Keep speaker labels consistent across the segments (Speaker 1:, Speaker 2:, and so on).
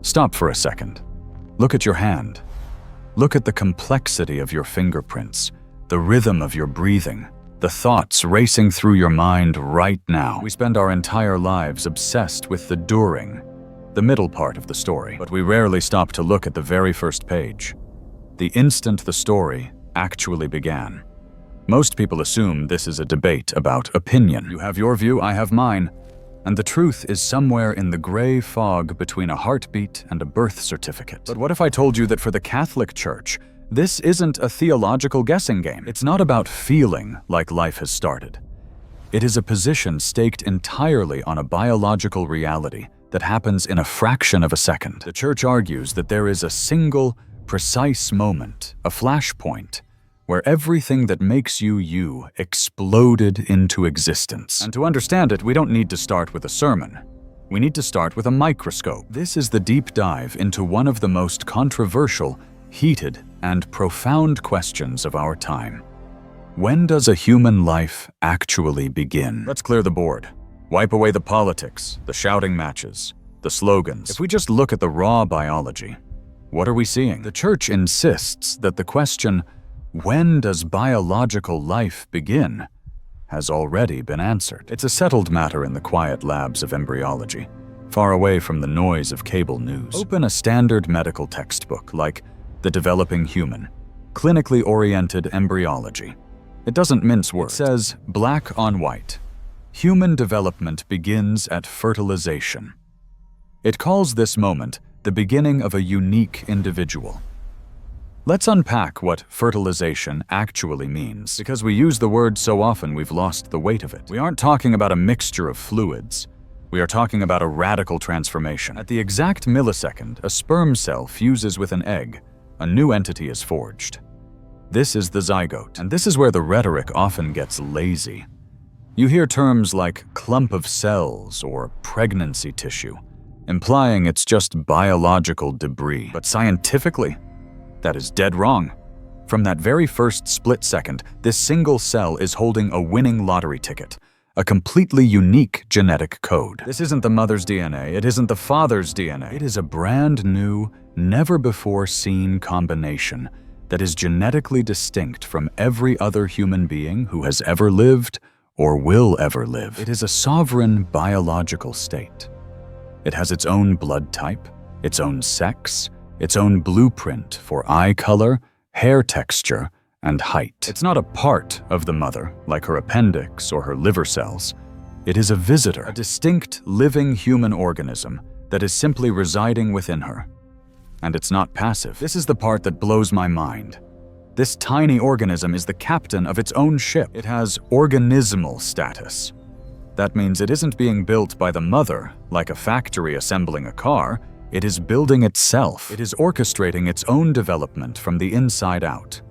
Speaker 1: Stop for a second. Look at your hand. Look at the complexity of your fingerprints, the rhythm of your breathing, the thoughts racing through your mind right now. We spend our entire lives obsessed with the during, the middle part of the story, but we rarely stop to look at the very first page, the instant the story actually began. Most people assume this is a debate about opinion. You have your view, I have mine. And the truth is somewhere in the gray fog between a heartbeat and a birth certificate. But what if I told you that for the Catholic Church, this isn't a theological guessing game? It's not about feeling like life has started. It is a position staked entirely on a biological reality that happens in a fraction of a second. The Church argues that there is a single, precise moment, a flashpoint, where everything that makes you you exploded into existence. And to understand it, we don't need to start with a sermon. We need to start with a microscope. This is the deep dive into one of the most controversial, heated, and profound questions of our time. When does a human life actually begin? Let's clear the board. Wipe away the politics, the shouting matches, the slogans. If we just look at the raw biology, what are we seeing? The Church insists that the question, when does biological life begin, has already been answered. It's a settled matter in the quiet labs of embryology, far away from the noise of cable news. Open a standard medical textbook like The Developing Human, Clinically Oriented Embryology. It doesn't mince words. It says, black on white, human development begins at fertilization. It calls this moment the beginning of a unique individual. Let's unpack what fertilization actually means. Because we use the word so often, we've lost the weight of it. We aren't talking about a mixture of fluids. We are talking about a radical transformation. At the exact millisecond, a sperm cell fuses with an egg. A new entity is forged. This is the zygote, and this is where the rhetoric often gets lazy. You hear terms like clump of cells or pregnancy tissue, implying it's just biological debris. But scientifically, that is dead wrong. From that very first split second, this single cell is holding a winning lottery ticket, a completely unique genetic code. This isn't the mother's DNA, it isn't the father's DNA. It is a brand new, never-before-seen combination that is genetically distinct from every other human being who has ever lived or will ever live. It is a sovereign biological state. It has its own blood type, its own sex, its own blueprint for eye color, hair texture, and height. It's not a part of the mother, like her appendix or her liver cells. It is a visitor, a distinct living human organism that is simply residing within her. And it's not passive. This is the part that blows my mind. This tiny organism is the captain of its own ship. It has organismal status. That means it isn't being built by the mother, like a factory assembling a car. It is building itself. It is orchestrating its own development from the inside out.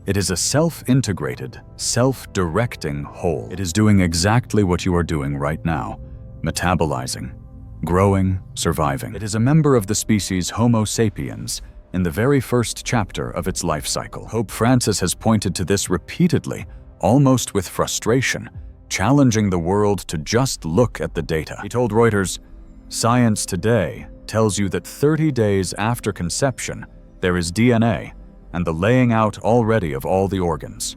Speaker 1: It is a self-integrated, self-directing whole. It is doing exactly what you are doing right now, metabolizing, growing, surviving. It is a member of the species Homo sapiens in the very first chapter of its life cycle. Pope Francis has pointed to this repeatedly, almost with frustration, challenging the world to just look at the data. He told Reuters, "Science today tells you that 30 days after conception, there is DNA and the laying out already of all the organs."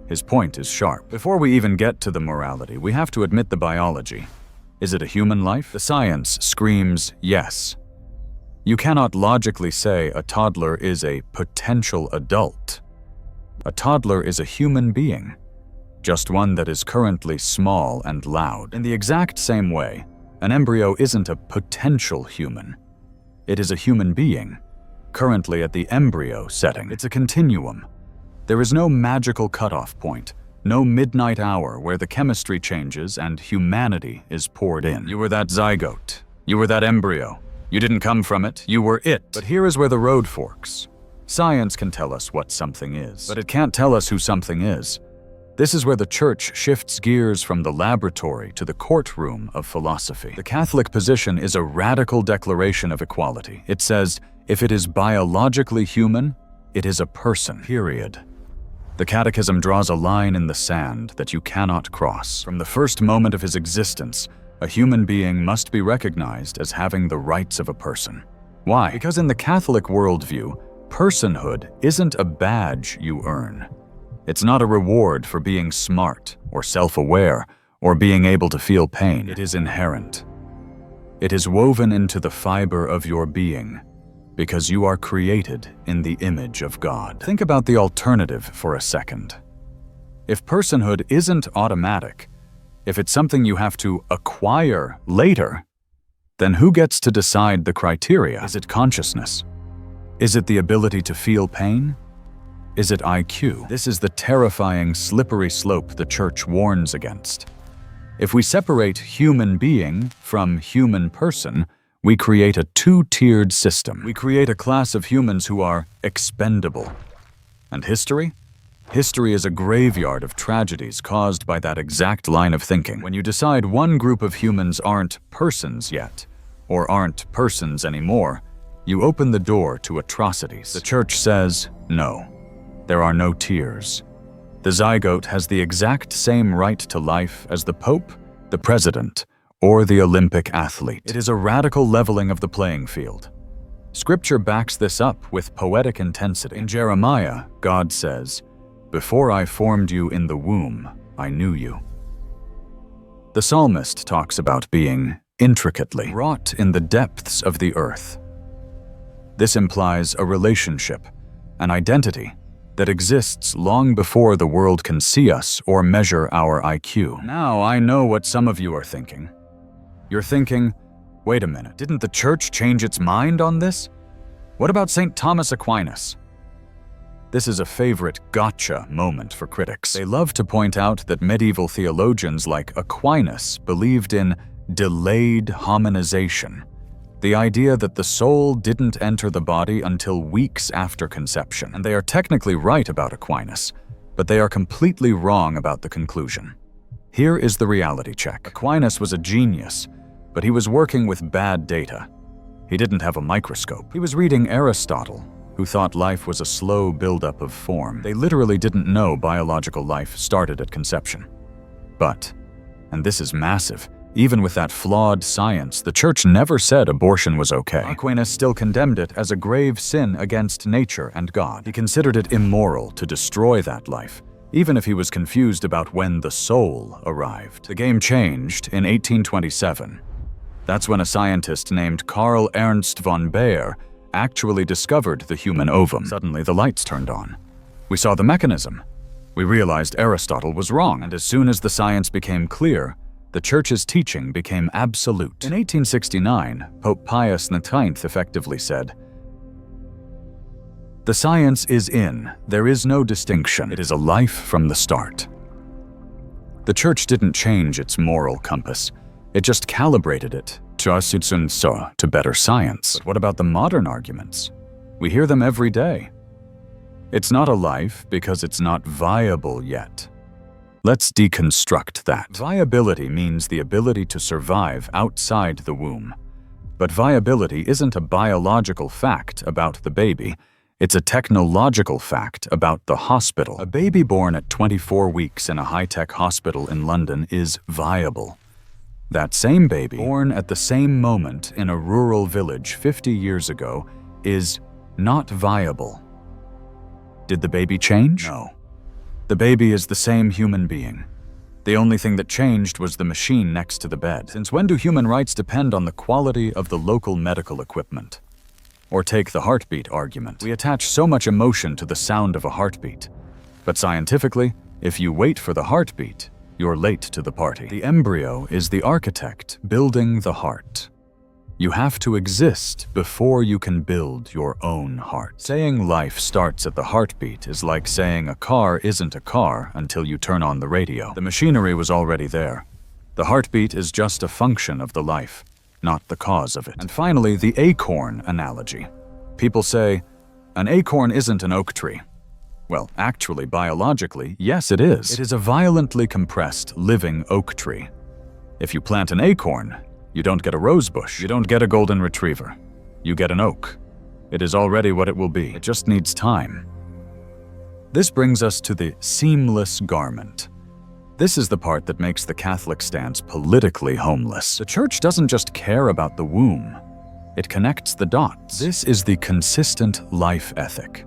Speaker 1: His point is sharp. Before we even get to the morality, we have to admit the biology. Is it a human life? The science screams yes. You cannot logically say a toddler is a potential adult. A toddler is a human being, just one that is currently small and loud. In the exact same way, an embryo isn't a potential human. It is a human being, currently at the embryo setting. It's a continuum. There is no magical cutoff point, no midnight hour where the chemistry changes and humanity is poured in. You were that zygote. You were that embryo. You didn't come from it, you were it. But here is where the road forks. Science can tell us what something is, but it can't tell us who something is. This is where the Church shifts gears from the laboratory to the courtroom of philosophy. The Catholic position is a radical declaration of equality. It says, if it is biologically human, it is a person, period. The Catechism draws a line in the sand that you cannot cross. From the first moment of his existence, A human being must be recognized as having the rights of a person. Why? Because in the Catholic worldview, personhood isn't a badge you earn. It's not a reward for being smart or self-aware or being able to feel pain. It is inherent. It is woven into the fiber of your being because you are created in the image of God. Think about the alternative for a second. If personhood isn't automatic, if it's something you have to acquire later, then who gets to decide the criteria? Is it consciousness? Is it the ability to feel pain? Is it IQ? This is the terrifying, slippery slope the Church warns against. If we separate human being from human person, we create a two-tiered system. We create a class of humans who are expendable. And history? History is a graveyard of tragedies caused by that exact line of thinking. When you decide one group of humans aren't persons yet, or aren't persons anymore, you open the door to atrocities. The Church says, no, there are no tiers. The zygote has the exact same right to life as the Pope, the President, or the Olympic athlete. It is a radical leveling of the playing field. Scripture backs this up with poetic intensity. In Jeremiah, God says, "Before I formed you in the womb, I knew you." The psalmist talks about being intricately wrought in the depths of the earth. This implies a relationship, an identity, that exists long before the world can see us or measure our IQ. Now I know what some of you are thinking. You're thinking, wait a minute, didn't the Church change its mind on this? What about St. Thomas Aquinas? This is a favorite gotcha moment for critics. They love to point out that medieval theologians like Aquinas believed in delayed hominization, the idea that the soul didn't enter the body until weeks after conception. And they are technically right about Aquinas, but they are completely wrong about the conclusion. Here is the reality check. Aquinas was a genius, but he was working with bad data. He didn't have a microscope. He was reading Aristotle, who thought life was a slow buildup of form. They literally didn't know biological life started at conception. But, and this is massive, even with that flawed science, the Church never said abortion was okay. Aquinas still condemned it as a grave sin against nature and God. He considered it immoral to destroy that life, even if he was confused about when the soul arrived. The game changed in 1827. That's when a scientist named Carl Ernst von Baer actually discovered the human ovum. Suddenly, the lights turned on. We saw the mechanism. We realized Aristotle was wrong, and as soon as the science became clear, the Church's teaching became absolute. In 1869, Pope Pius X effectively said, "The science is in, there is no distinction. It is a life from the start." The Church didn't change its moral compass. It just calibrated it to better science. But what about the modern arguments? We hear them every day. It's not a life because it's not viable yet. Let's deconstruct that. Viability means the ability to survive outside the womb. But viability isn't a biological fact about the baby. It's a technological fact about the hospital. A baby born at 24 weeks in a high-tech hospital in London is viable. That same baby, born at the same moment in a rural village 50 years ago, is not viable. Did the baby change? No. The baby is the same human being. The only thing that changed was the machine next to the bed. Since when do human rights depend on the quality of the local medical equipment? Or take the heartbeat argument. We attach so much emotion to the sound of a heartbeat. But scientifically, if you wait for the heartbeat, you're late to the party. The embryo is the architect building the heart. You have to exist before you can build your own heart. Saying life starts at the heartbeat is like saying a car isn't a car until you turn on the radio. The machinery was already there. The heartbeat is just a function of the life, not the cause of it. And finally, the acorn analogy. People say, an acorn isn't an oak tree. Well, actually, biologically, yes it is. It is a violently compressed, living oak tree. If you plant an acorn, you don't get a rose bush. You don't get a golden retriever. You get an oak. It is already what it will be. It just needs time. This brings us to the seamless garment. This is the part that makes the Catholic stance politically homeless. The Church doesn't just care about the womb, it connects the dots. This is the consistent life ethic.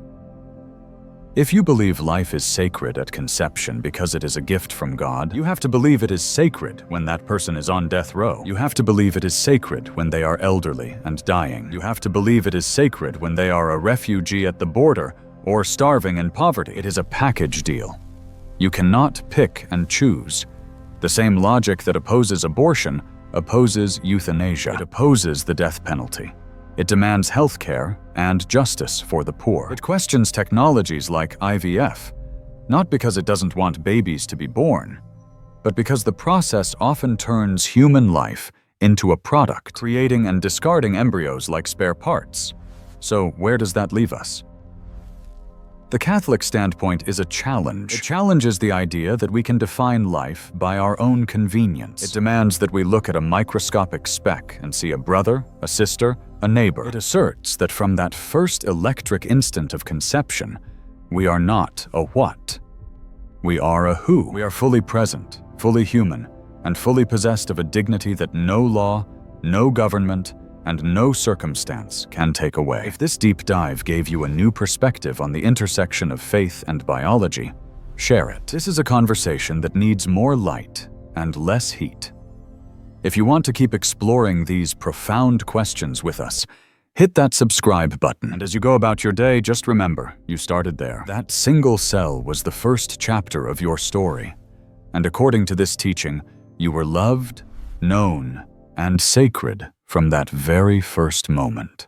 Speaker 1: If you believe life is sacred at conception because it is a gift from God, you have to believe it is sacred when that person is on death row. You have to believe it is sacred when they are elderly and dying. You have to believe it is sacred when they are a refugee at the border or starving in poverty. It is a package deal. You cannot pick and choose. The same logic that opposes abortion opposes euthanasia. It opposes the death penalty. It demands health care and justice for the poor. It questions technologies like IVF, not because it doesn't want babies to be born, but because the process often turns human life into a product, creating and discarding embryos like spare parts. So where does that leave us? The Catholic standpoint is a challenge. It challenges the idea that we can define life by our own convenience. It demands that we look at a microscopic speck and see a brother, a sister, a neighbor. It asserts that from that first electric instant of conception, we are not a what. We are a who. We are fully present, fully human, and fully possessed of a dignity that no law, no government, and no circumstance can take away. If this deep dive gave you a new perspective on the intersection of faith and biology, share it. This is a conversation that needs more light and less heat. If you want to keep exploring these profound questions with us, hit that subscribe button. And as you go about your day, just remember, you started there. That single cell was the first chapter of your story. And according to this teaching, you were loved, known, and sacred from that very first moment.